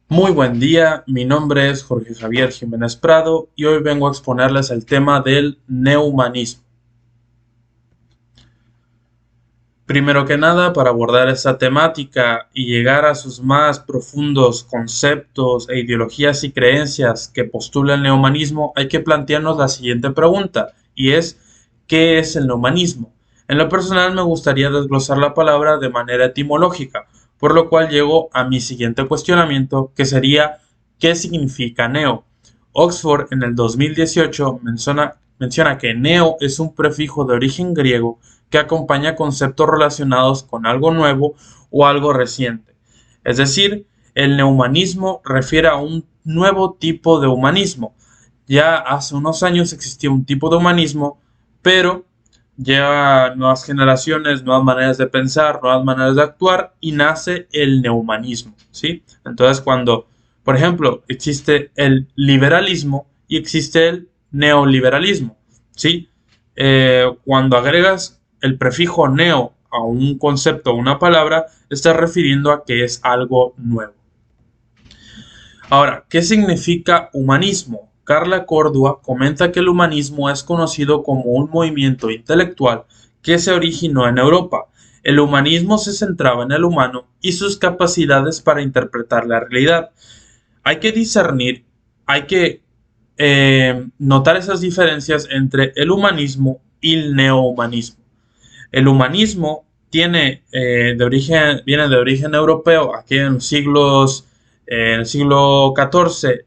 Muy buen día, mi nombre es Jorge Javier Jiménez Prado y hoy vengo a exponerles el tema del neumanismo. Primero que nada, para abordar esta temática y llegar a sus más profundos conceptos e ideologías y creencias que postula el neumanismo, hay que plantearnos la siguiente pregunta, y es, ¿qué es el neumanismo? En lo personal me gustaría desglosar la palabra de manera etimológica, por lo cual llego a mi siguiente cuestionamiento, que sería, ¿qué significa neo? Oxford en el 2018 menciona que neo es un prefijo de origen griego que acompaña conceptos relacionados con algo nuevo o algo reciente. Es decir, el neumanismo refiere a un nuevo tipo de humanismo. Ya hace unos años existía un tipo de humanismo, pero lleva nuevas generaciones, nuevas maneras de pensar, nuevas maneras de actuar y nace el neumanismo, ¿sí? Entonces, cuando, por ejemplo, existe el liberalismo y existe el neoliberalismo, ¿sí? Cuando agregas el prefijo neo a un concepto o una palabra, estás refiriendo a que es algo nuevo. Ahora, ¿qué significa humanismo? Carla Córdoba comenta que el humanismo es conocido como un movimiento intelectual que se originó en Europa. El humanismo se centraba en el humano y sus capacidades para interpretar la realidad. Hay que discernir, hay que notar esas diferencias entre el humanismo y el neohumanismo. El humanismo viene de origen europeo, aquí en el siglo XIV,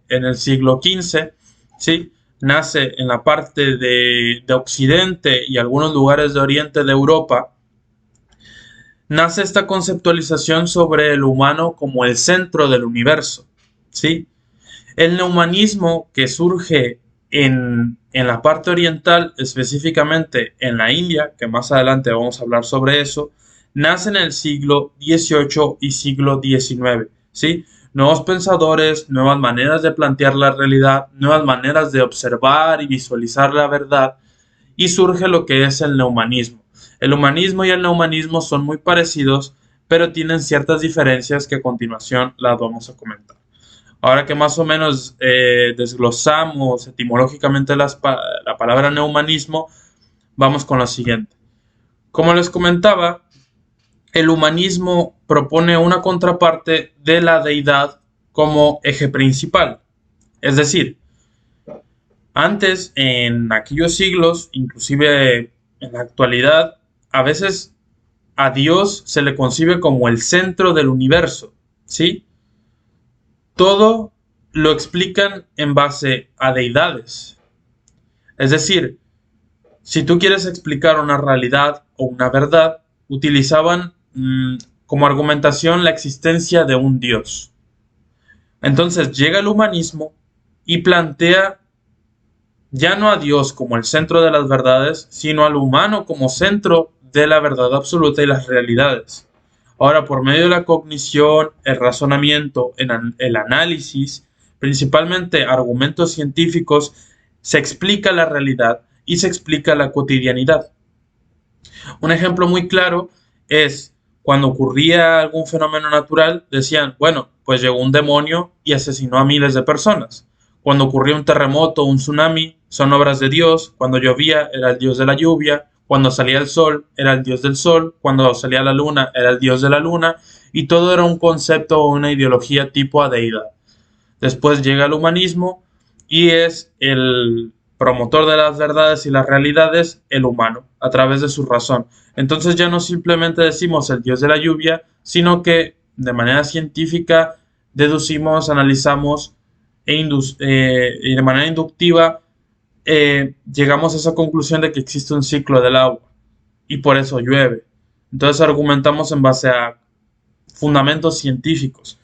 en el siglo XV, ¿sí? Nace en la parte de Occidente y algunos lugares de Oriente de Europa. Nace esta conceptualización sobre el humano como el centro del universo, ¿sí? El neumanismo que surge en la parte oriental, específicamente en la India, que más adelante vamos a hablar sobre eso, nace en el siglo XVIII y siglo XIX, ¿sí? Nuevos pensadores, nuevas maneras de plantear la realidad, nuevas maneras de observar y visualizar la verdad, y surge lo que es el neumanismo. El humanismo y el neumanismo son muy parecidos, pero tienen ciertas diferencias que a continuación las vamos a comentar. Ahora que más o menos desglosamos etimológicamente la palabra neumanismo, vamos con lo siguiente. Como les comentaba, el humanismo propone una contraparte de la deidad como eje principal. Es decir, antes, en aquellos siglos, inclusive en la actualidad, a veces a Dios se le concibe como el centro del universo, ¿sí? Todo lo explican en base a deidades. Es decir, si tú quieres explicar una realidad o una verdad, utilizaban como argumentación la existencia de un Dios. Entonces llega el humanismo y plantea ya no a Dios como el centro de las verdades, sino al humano como centro de la verdad absoluta y las realidades. Ahora, por medio de la cognición, el razonamiento, el análisis, principalmente argumentos científicos, se explica la realidad y se explica la cotidianidad. Un ejemplo muy claro es cuando ocurría algún fenómeno natural, decían, bueno, pues llegó un demonio y asesinó a miles de personas. Cuando ocurría un terremoto o un tsunami, son obras de Dios. Cuando llovía, era el Dios de la lluvia. Cuando salía el sol, era el Dios del sol. Cuando salía la luna, era el Dios de la luna. Y todo era un concepto o una ideología tipo a deidad. Después llega el humanismo y es el promotor de las verdades y las realidades, el humano, a través de su razón. Entonces ya no simplemente decimos el dios de la lluvia, sino que de manera científica deducimos, analizamos y de manera inductiva llegamos a esa conclusión de que existe un ciclo del agua y por eso llueve. Entonces argumentamos en base a fundamentos científicos.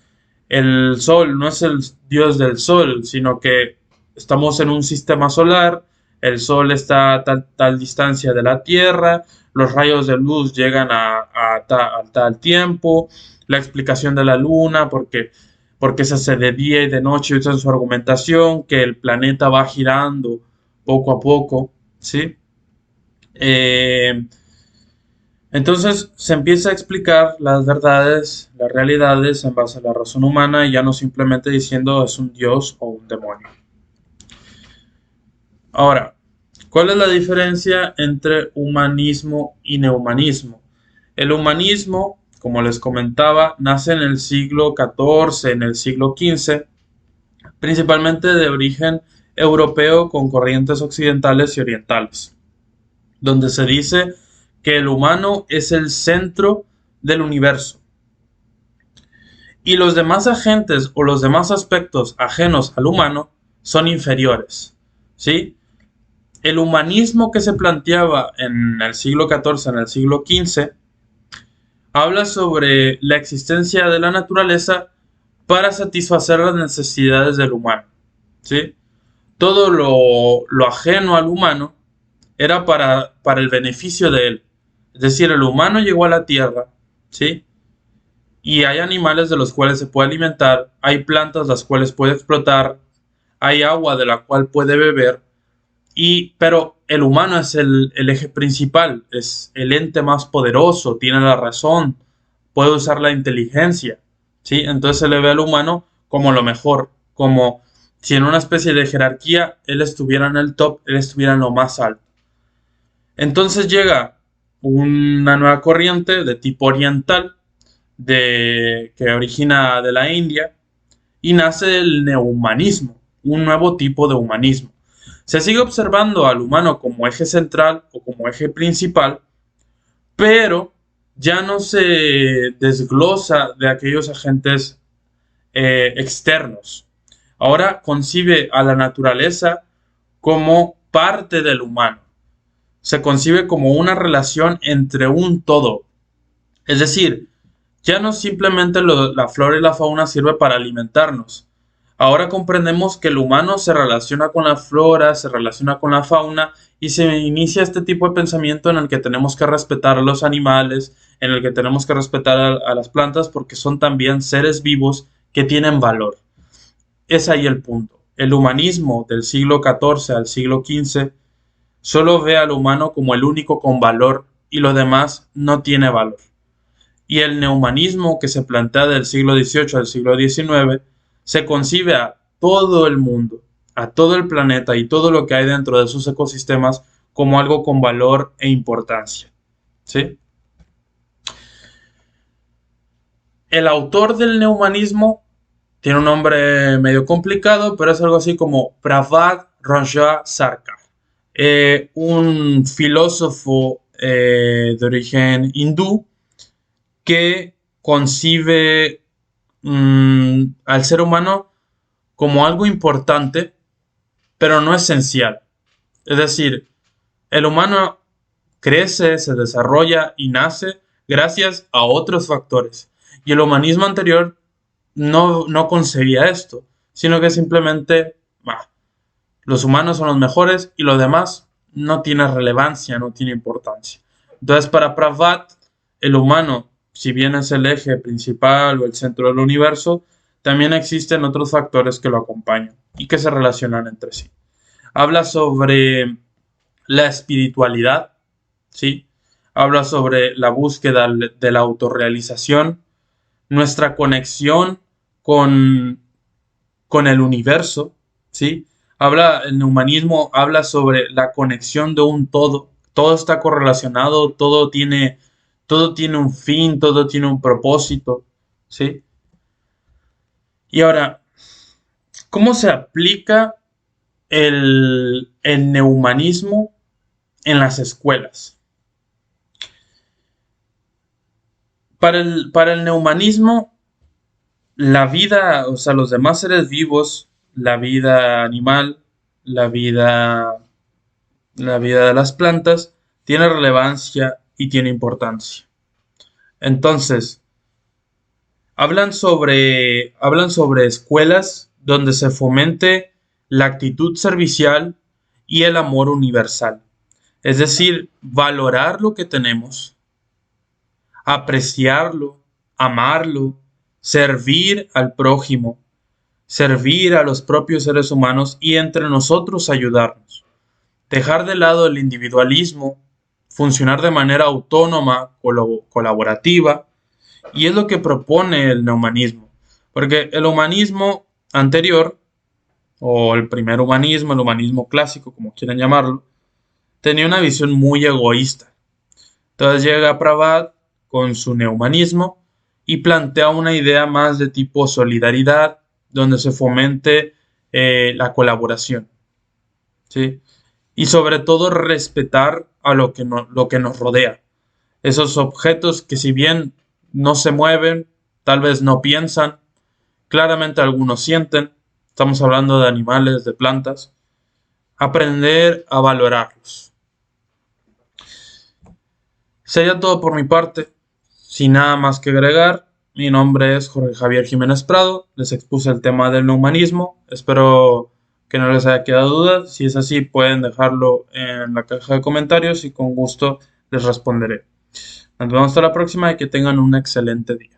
El Sol no es el dios del Sol, sino que estamos en un sistema solar, el Sol está a tal distancia de la Tierra, los rayos de luz llegan a tal tiempo, la explicación de la Luna, porque se hace de día y de noche, usa en su argumentación, que el planeta va girando poco a poco, ¿sí? Eh, Entonces se empieza a explicar las verdades, las realidades en base a la razón humana y ya no simplemente diciendo es un dios o un demonio. Ahora, ¿cuál es la diferencia entre humanismo y neohumanismo? El humanismo, como les comentaba, nace en el siglo XIV, en el siglo XV, principalmente de origen europeo con corrientes occidentales y orientales, donde se dice que el humano es el centro del universo y los demás agentes o los demás aspectos ajenos al humano son inferiores, ¿sí? El humanismo que se planteaba en el siglo XIV, en el siglo XV, habla sobre la existencia de la naturaleza para satisfacer las necesidades del humano, ¿sí? Todo lo ajeno al humano era para el beneficio de él. Es decir, el humano llegó a la tierra, ¿sí? Y hay animales de los cuales se puede alimentar, hay plantas las cuales puede explotar, hay agua de la cual puede beber, pero el humano es el eje principal, es el ente más poderoso, tiene la razón, puede usar la inteligencia, ¿sí? Entonces se le ve al humano como lo mejor, como si en una especie de jerarquía él estuviera en el top, él estuviera en lo más alto. Entonces llega una nueva corriente de tipo oriental, que origina de la India, y nace el neohumanismo, un nuevo tipo de humanismo. Se sigue observando al humano como eje central o como eje principal, pero ya no se desglosa de aquellos agentes externos. Ahora concibe a la naturaleza como parte del humano. Se concibe como una relación entre un todo. Es decir, ya no simplemente la flora y la fauna sirve para alimentarnos. Ahora comprendemos que el humano se relaciona con la flora, se relaciona con la fauna y se inicia este tipo de pensamiento en el que tenemos que respetar a los animales, en el que tenemos que respetar a las plantas porque son también seres vivos que tienen valor. Es ahí el punto. El humanismo del siglo XIV al siglo XV solo ve al humano como el único con valor y lo demás no tiene valor. Y el neohumanismo que se plantea del siglo XVIII al siglo XIX se concibe a todo el mundo, a todo el planeta y todo lo que hay dentro de sus ecosistemas como algo con valor e importancia. ¿Sí? El autor del neohumanismo tiene un nombre medio complicado, pero es algo así como Pravad Ranja Sarkar, un filósofo de origen hindú que concibe al ser humano como algo importante, pero no esencial. Es decir, el humano crece, se desarrolla y nace gracias a otros factores. Y el humanismo anterior no concebía esto, sino que simplemente los humanos son los mejores y lo demás no tiene relevancia, no tiene importancia. Entonces, para Prabhat, el humano, si bien es el eje principal o el centro del universo, también existen otros factores que lo acompañan y que se relacionan entre sí. Habla sobre la espiritualidad, ¿sí? Habla sobre la búsqueda de la autorrealización, nuestra conexión con, con el universo, ¿sí? El humanismo habla sobre la conexión de un todo. Todo está correlacionado, todo tiene un fin, todo tiene un propósito, ¿sí? Y ahora, ¿cómo se aplica el neumanismo en las escuelas? Para el neumanismo, la vida, o sea, los demás seres vivos, la vida animal, la vida, la vida de las plantas, tiene relevancia y tiene importancia. Entonces, hablan sobre escuelas donde se fomente la actitud servicial y el amor universal. Es decir, valorar lo que tenemos, apreciarlo, amarlo, servir al prójimo, servir a los propios seres humanos y entre nosotros ayudarnos. Dejar de lado el individualismo, funcionar de manera autónoma, colaborativa, y es lo que propone el neumanismo. Porque el humanismo anterior, o el primer humanismo, el humanismo clásico, como quieran llamarlo, tenía una visión muy egoísta. Entonces llega Prabhat con su neumanismo y plantea una idea más de tipo solidaridad, donde se fomente la colaboración, ¿sí? Y sobre todo respetar a lo que nos rodea. Esos objetos que si bien no se mueven, tal vez no piensan, claramente algunos sienten, estamos hablando de animales, de plantas, aprender a valorarlos. Sería todo por mi parte, sin nada más que agregar. Mi nombre es Jorge Javier Jiménez Prado, les expuse el tema del humanismo, espero que no les haya quedado dudas, si es así pueden dejarlo en la caja de comentarios y con gusto les responderé. Nos vemos hasta la próxima y que tengan un excelente día.